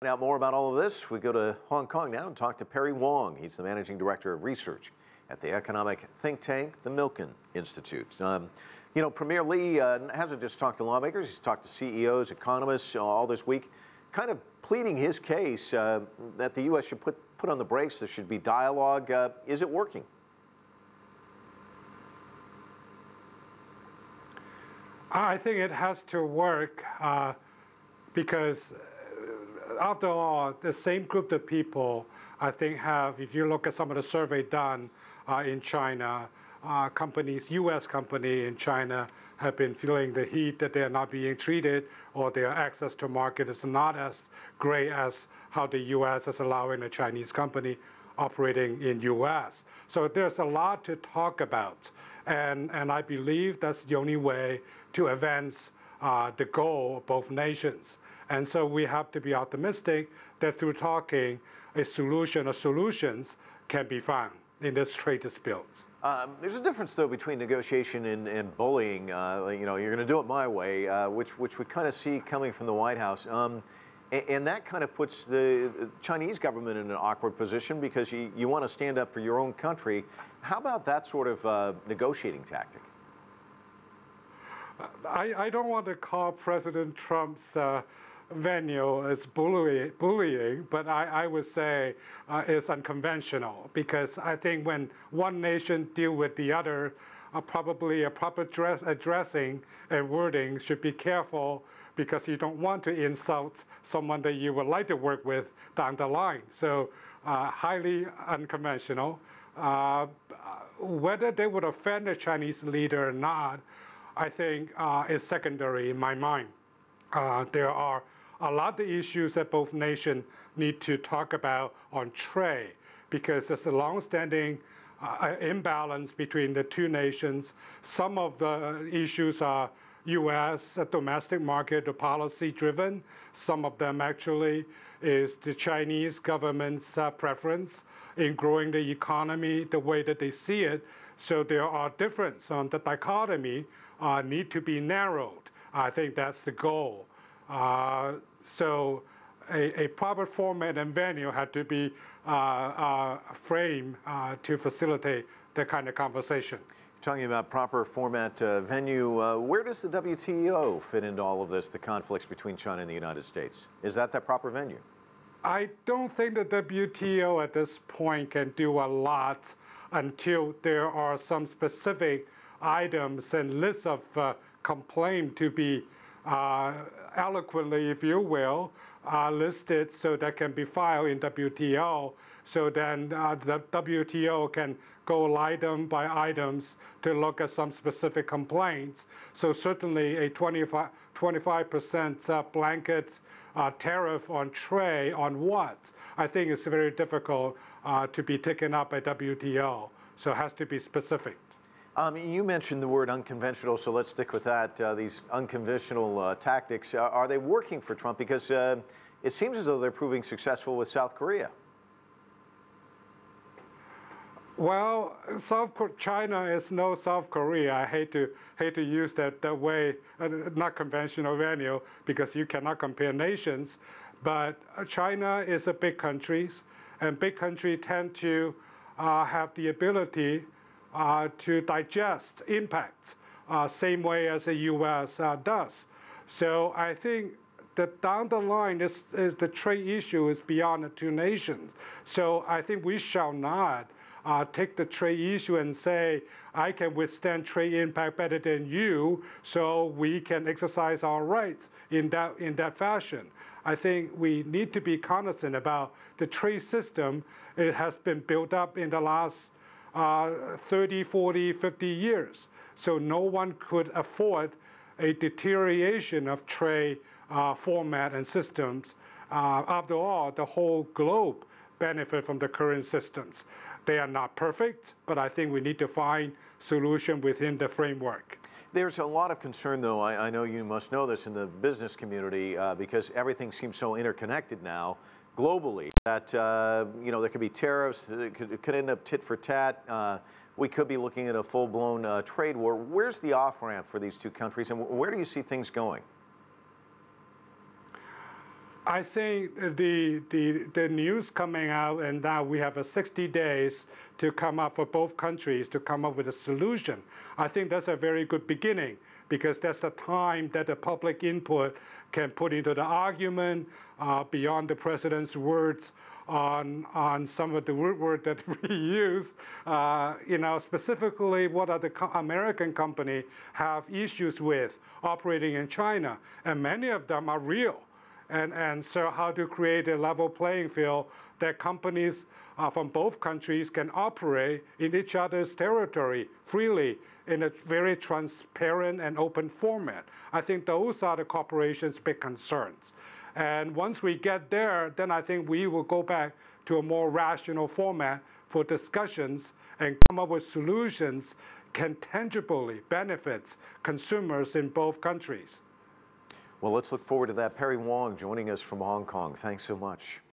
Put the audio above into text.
Find out more about all of this, we go to Hong Kong now and talk to Perry Wong. He's the Managing Director of Research at the economic think tank, the Milken Institute. Premier Lee hasn't just talked to lawmakers, he's talked to CEOs, economists all this week, kind of pleading his case that the U.S. should put on the brakes. There should be dialogue. Is it working? I think it has to work because after all, the same group of people, I think, have, if you look at some of the survey done in China, U.S. companies in China have been feeling the heat that they are not being treated, or their access to market is not as great as how the U.S. is allowing a Chinese company operating in U.S. So there's a lot to talk about, and I believe that's the only way to advance the goal of both nations. And so we have to be optimistic that through talking, a solution or solutions can be found in this trade disputes. There's a difference, though, between negotiation and bullying. You're going to do it my way, which we kind of see coming from the White House. And that kind of puts the Chinese government in an awkward position because you want to stand up for your own country. How about that sort of negotiating tactic? I don't want to call President Trump's venue as bullying, but I would say it's unconventional, because I think when one nation deal with the other, probably a proper addressing and wording should be careful, because you don't want to insult someone that you would like to work with down the line. So highly unconventional. Whether they would offend the Chinese leader or not, I think is secondary in my mind. There are a lot of issues that both nations need to talk about on trade, because there's a long-standing imbalance between the two nations. Some of the issues are U.S. domestic market or policy driven. Some of them actually is the Chinese government's preference in growing the economy the way that they see it. So there are differences on the dichotomy need to be narrowed. I think that's the goal. So a proper format and venue had to be framed to facilitate that kind of conversation. Talking about proper format venue, where does the WTO fit into all of this, the conflicts between China and the United States? Is that the proper venue? I don't think the WTO at this point can do a lot until there are some specific items and lists of complaints to be eloquently, if you will, listed so that can be filed in WTO. So then the WTO can go item by items to look at some specific complaints. So certainly a 25% blanket tariff on trade on what? I think it's very difficult to be taken up by WTO. So it has to be specific. You mentioned the word unconventional, so let's stick with that. These unconventional tactics, are they working for Trump? Because it seems as though they're proving successful with South Korea. Well, China is no South Korea. I hate to use that way, not conventional venue, because you cannot compare nations. But China is a big country, and big countries tend to have the ability to digest impact, same way as the U.S. Does. So I think that down the line, is the trade issue is beyond the two nations. So I think we shall not take the trade issue and say, I can withstand trade impact better than you, so we can exercise our rights in that fashion. I think we need to be cognizant about the trade system. It has been built up in the last 30, 40, 50 years. So no one could afford a deterioration of trade format and systems. After all, the whole globe benefit from the current systems. They are not perfect, but I think we need to find solution within the framework. There's a lot of concern, though, I know you must know this, in the business community, because everything seems so interconnected now globally, that there could be tariffs, it could end up tit for tat. We could be looking at a full-blown trade war. Where's the off-ramp for these two countries, and where do you see things going? I think the news coming out, and now we have a 60 days to come up for both countries to come up with a solution. I think that's a very good beginning, because that's the time that the public input can put into the argument beyond the president's words on some of the word that we use. Specifically, what are the American companies have issues with operating in China, and many of them are real. And so how to create a level playing field that companies from both countries can operate in each other's territory freely in a very transparent and open format. I think those are the corporations' big concerns. And once we get there, then I think we will go back to a more rational format for discussions and come up with solutions can tangibly benefit consumers in both countries. Well, let's look forward to that. Perry Wong joining us from Hong Kong. Thanks so much.